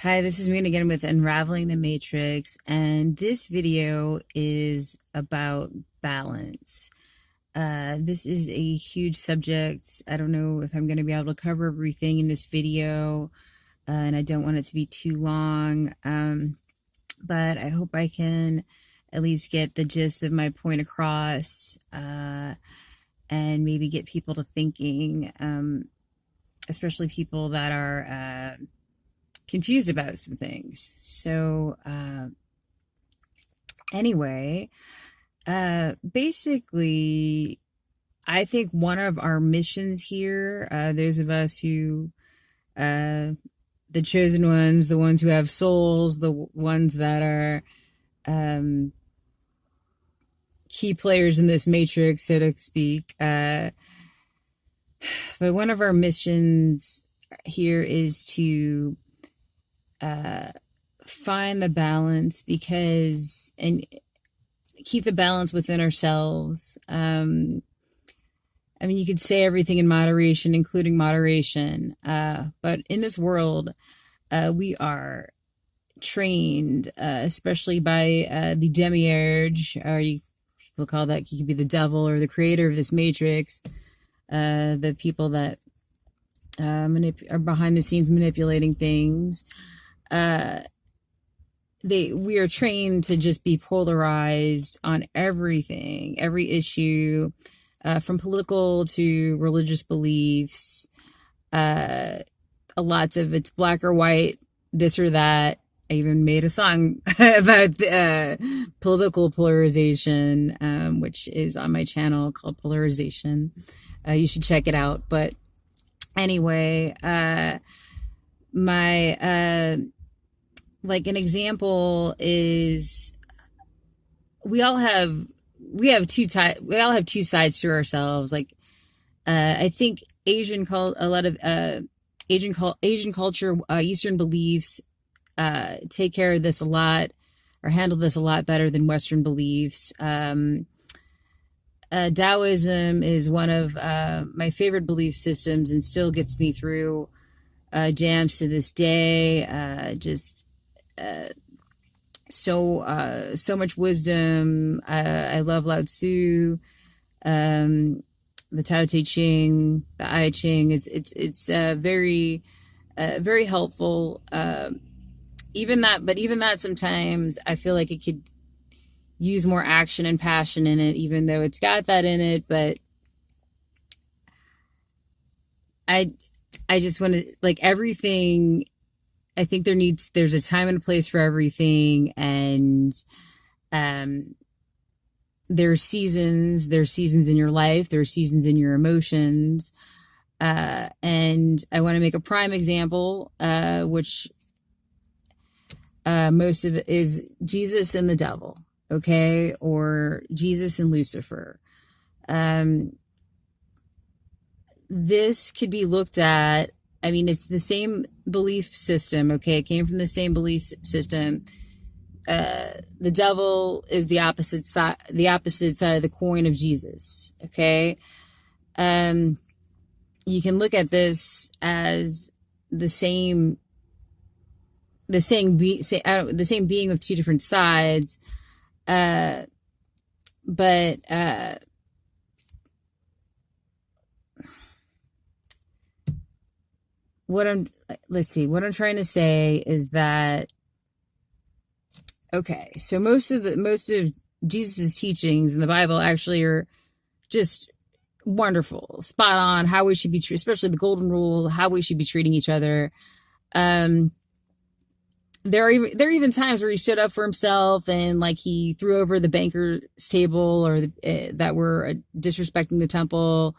Hi, this is Moon again with Unraveling the Matrix, and this video is about balance. This is a huge subject. I don't know if I'm going to be able to cover everything in this video, and I don't want it to be too long, but I hope I can at least get the gist of my point across, and maybe get people to thinking, especially people that are confused about some things. So anyway, basically, I think one of our missions here, those of us who, the chosen ones, the ones who have souls, the ones that are key players in this matrix, so to speak, but one of our missions here is to find the balance and keep the balance within ourselves. I mean, you could say everything in moderation, including moderation. But in this world, we are trained, especially by the demiurge, or people call that, you could be the devil or the creator of this matrix, the people that are behind the scenes manipulating things. We are trained to just be polarized on everything, every issue, from political to religious beliefs. Lots of it's black or white, this or that. I even made a song about political polarization, which is on my channel called Polarization. You should check it out. But anyway, like an example is we all have two sides to ourselves. Like I think Asian culture, Eastern beliefs take care of this a lot, or handle this a lot better than Western beliefs. Taoism is one of my favorite belief systems and still gets me through jams to this day. So much wisdom. I love Lao Tzu, the Tao Te Ching, the I Ching. It's very very helpful. Even that sometimes I feel like it could use more action and passion in it, even though it's got that in it. But I just want to, like, everything. I think there's a time and a place for everything, and there's seasons in your life, there's seasons in your emotions, and I want to make a prime example, which most of it is Jesus and the devil, okay, or Jesus and Lucifer. This could be looked at. I mean, it's the same belief system, okay? It came from the same belief system. The devil is the opposite side of the coin of Jesus, okay? You can look at this as the same being with two different sides, but what I'm trying to say is that, okay, so most of Jesus's teachings in the Bible actually are just wonderful, spot on, how we should be treated, especially the golden rule, how we should be treating each other. There are even times where he stood up for himself, and like he threw over the banker's table, or that were disrespecting the temple,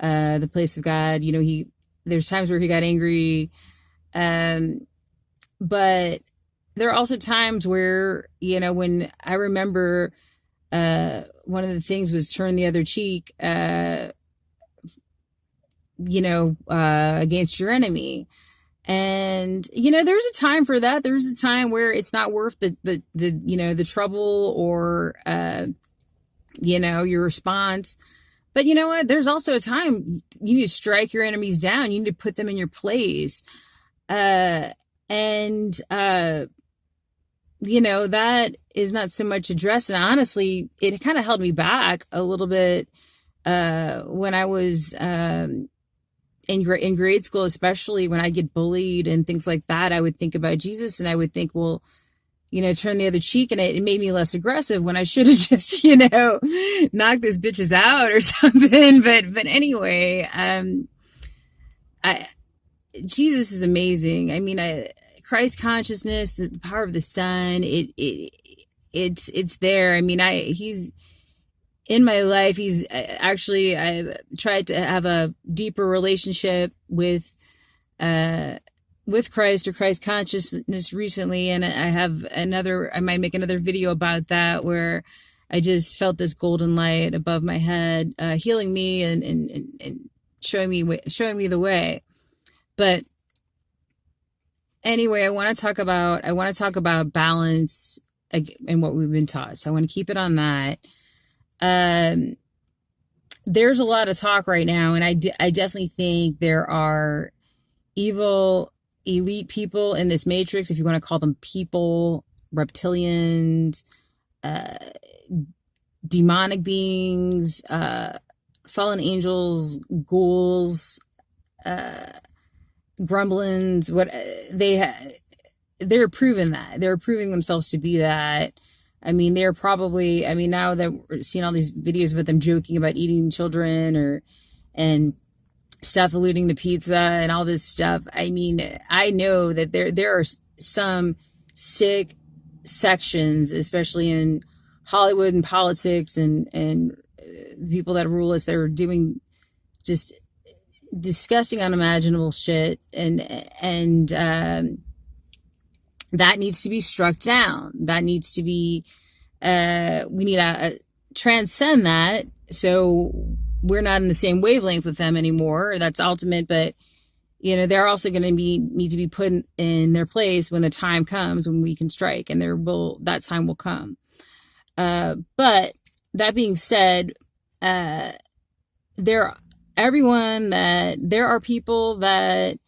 the place of God. You know, there's times where he got angry, but there are also times where, you know, when I remember, one of the things was turn the other cheek, against your enemy. And, you know, there's a time for that. There's a time where it's not worth the trouble, or, your response. But you know what? There's also a time you need to strike your enemies down. You need to put them in your place. And, that is not so much addressed. And honestly, it kind of held me back a little bit when I was in grade school, especially when I get bullied and things like that. I would think about Jesus and I would think, well, turn the other cheek, and it made me less aggressive when I should have just, knocked those bitches out or something. But anyway, Jesus is amazing. I mean, Christ consciousness, the power of the sun, it's there. I mean, he's in my life. He's actually, I tried to have a deeper relationship with Christ or Christ consciousness recently. And I might make another video about that, where I just felt this golden light above my head, healing me and showing me the way. But anyway, I want to talk about balance and what we've been taught. So I want to keep it on that. There's a lot of talk right now, and I definitely think there are evil elite people in this matrix, if you want to call them people, reptilians, demonic beings, fallen angels, ghouls, gremlins. They're proving that. They're proving themselves to be that. I mean, they're probably, now that we're seeing all these videos about them joking about eating children and stuff, alluding to pizza and all this stuff. I mean, I know that there are some sick sections, especially in Hollywood and politics and people that rule us, that are doing just disgusting, unimaginable shit. And that needs to be struck down. That needs to be, we need to transcend that. So we're not in the same wavelength with them anymore. That's ultimate. But, they're also going to need to be put in their place when the time comes, when we can strike, and that time will come. But that being said, there are people that,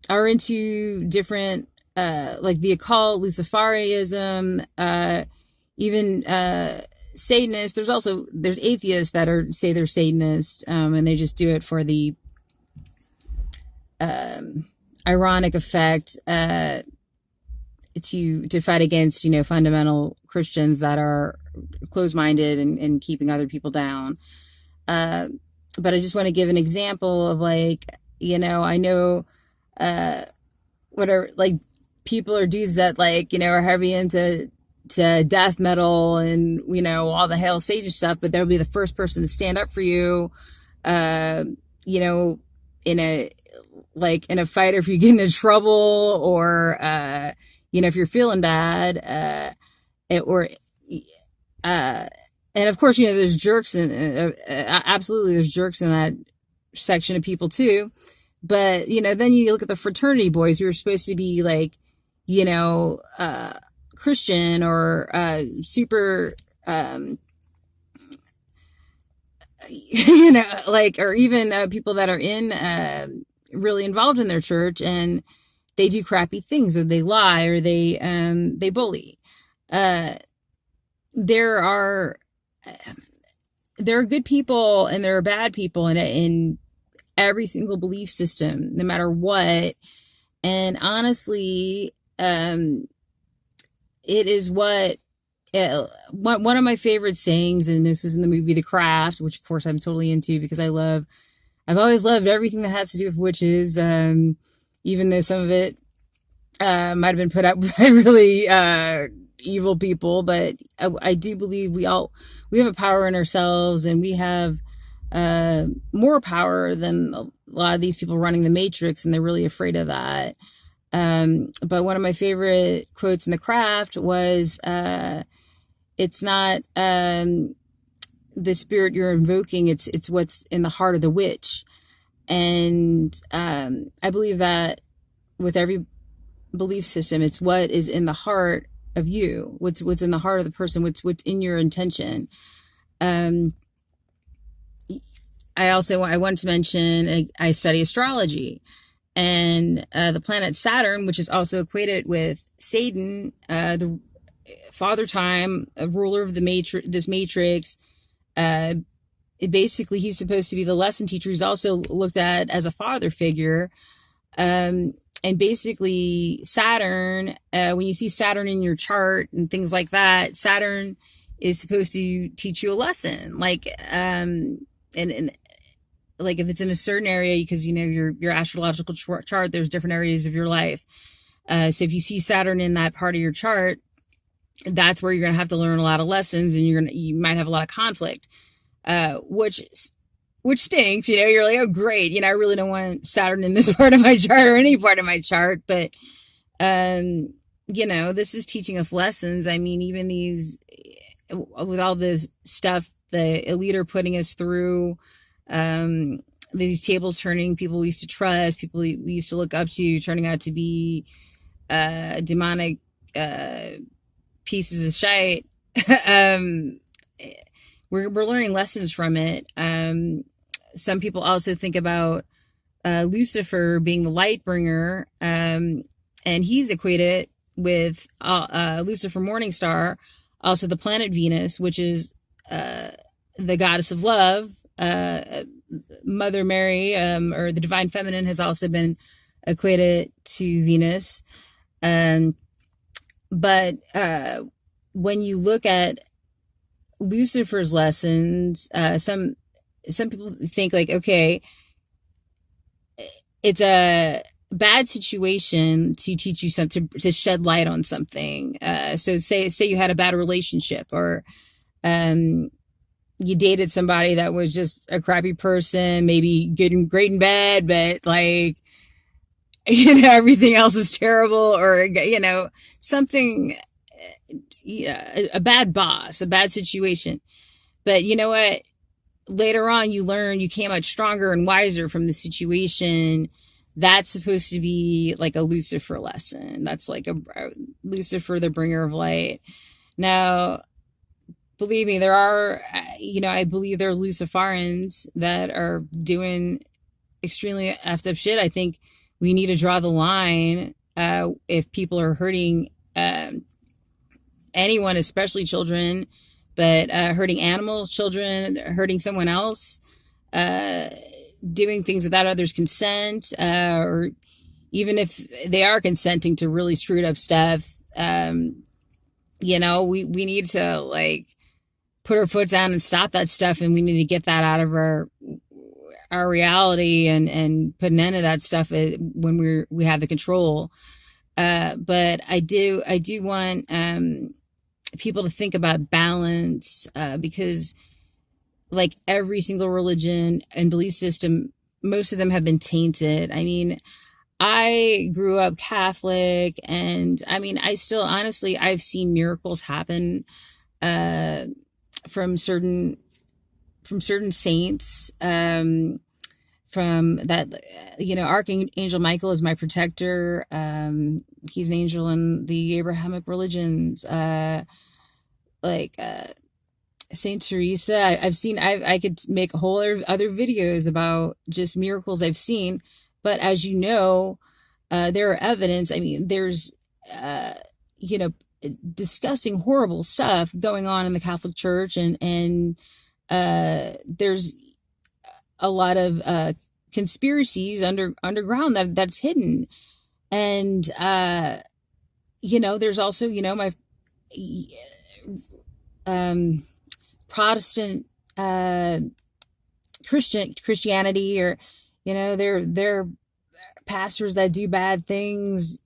are into different, like the occult, Luciferianism, even, Satanists. There's atheists that say they're Satanists, and they just do it for the, ironic effect, to fight against, fundamental Christians that are closed-minded and keeping other people down. But I just want to give an example of, like, I know, what are, like, people or dudes that, like, are heavy into death metal and, all the Hail Satan stuff, but they'll be the first person to stand up for you, in a fight, or if you get into trouble, or, if you're feeling bad, and of course, there's jerks absolutely there's jerks in that section of people too. But, then you look at the fraternity boys who are supposed to be like, Christian or, super, or even, people that are really involved in their church, and they do crappy things, or they lie, or they bully. There are good people and there are bad people in every single belief system, no matter what. And honestly, it is one of my favorite sayings, and this was in the movie The Craft, which of course I'm totally into, because I've always loved everything that has to do with witches, even though some of it might have been put up by really evil people. But I do believe we have a power in ourselves, and we have more power than a lot of these people running the Matrix, and they're really afraid of that. But one of my favorite quotes in The Craft was, it's not the spirit you're invoking, it's what's in the heart of the witch. And I believe that with every belief system, it's what is in the heart of you, what's in the heart of the person, what's in your intention. I wanted to mention, I study astrology. And the planet Saturn, which is also equated with Satan, the father time, a ruler of the this matrix. Basically, he's supposed to be the lesson teacher. He's also looked at as a father figure. And basically, Saturn, when you see Saturn in your chart and things like that, Saturn is supposed to teach you a lesson. Like, and like if it's in a certain area, because your astrological chart, there's different areas of your life. So if you see Saturn in that part of your chart, that's where you're going to have to learn a lot of lessons, and you might have a lot of conflict, which stinks. You're like, oh great, I really don't want Saturn in this part of my chart or any part of my chart, but this is teaching us lessons. I mean, even these, with all this stuff the elite are putting us through, these tables turning, people we used to trust, people we used to look up to, turning out to be demonic pieces of shite. We're learning lessons from it. Some people also think about Lucifer being the light bringer, and he's equated with Lucifer Morningstar, also the planet Venus, which is the goddess of love. Mother Mary, or the divine feminine, has also been equated to Venus. But when you look at Lucifer's lessons, some people think like, okay, it's a bad situation to teach you something, to shed light on something. So say you had a bad relationship, or you dated somebody that was just a crappy person, maybe good and great in bed, but like, everything else is terrible, or, something, a bad boss, a bad situation. But you know what? Later on, you learn, you came out stronger and wiser from the situation. That's supposed to be like a Lucifer lesson. That's like a Lucifer, the bringer of light. Now, believe me, there are, I believe there are Luciferians that are doing extremely effed up shit. I think we need to draw the line if people are hurting anyone, especially children, but hurting animals, children, hurting someone else, doing things without others' consent, or even if they are consenting to really screwed up stuff, we need to like put our foot down and stop that stuff, and we need to get that out of our reality and put an end to that stuff when we have the control. But I do want people to think about balance, because like every single religion and belief system, most of them have been tainted. I mean, I grew up Catholic, and I mean, I still, honestly, I've seen miracles happen from certain saints, from that, Archangel Michael is my protector. He's an angel in the Abrahamic religions, Saint Teresa. I could make a whole other videos about just miracles I've seen. But as you know, there are evidence. I mean, there's, disgusting, horrible stuff going on in the Catholic Church, and there's a lot of conspiracies underground that's hidden. And there's also my Protestant Christianity, or they're pastors that do bad things,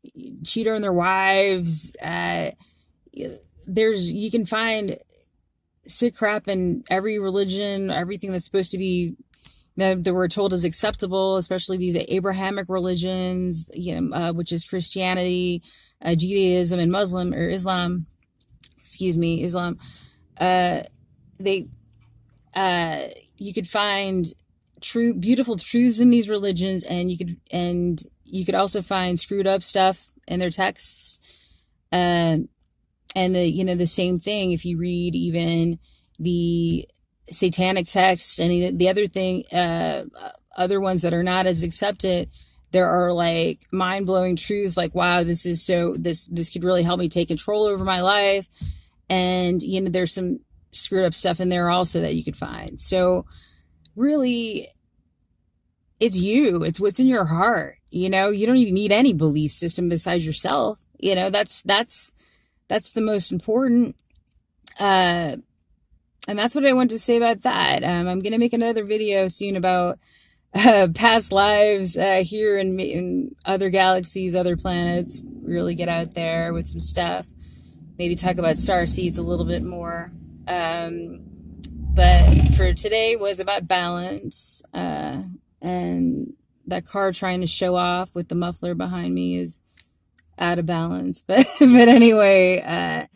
cheat on their wives. You can find sick crap in every religion, everything that's supposed to be that we're told is acceptable, especially these Abrahamic religions, which is Christianity, Judaism, and Islam. Islam. You could find beautiful truths in these religions, and you could also find screwed up stuff in their texts. And the same thing if you read even the satanic text and the other thing, other ones that are not as accepted, there are like mind-blowing truths like, wow, this is so, this could really help me take control over my life. And, you know, there's some screwed up stuff in there also that you could find. So really, it's you, it's what's in your heart. You know, you don't even need any belief system besides yourself. You know, that's the most important. And that's what I wanted to say about that. I'm going to make another video soon about past lives here in other galaxies, other planets. Really get out there with some stuff. Maybe talk about star seeds a little bit more. But for today was about balance. And that car trying to show off with the muffler behind me is out of balance. But anyway,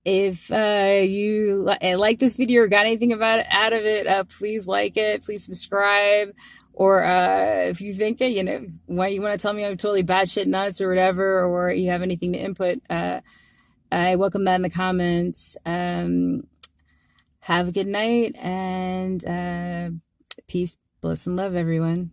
if you like this video or got anything out of it, please like it, please subscribe. Or if you think it, you know, why you want to tell me I'm totally batshit nuts or whatever, or you have anything to input, I welcome that in the comments. Have a good night, and peace, bliss, and love, everyone.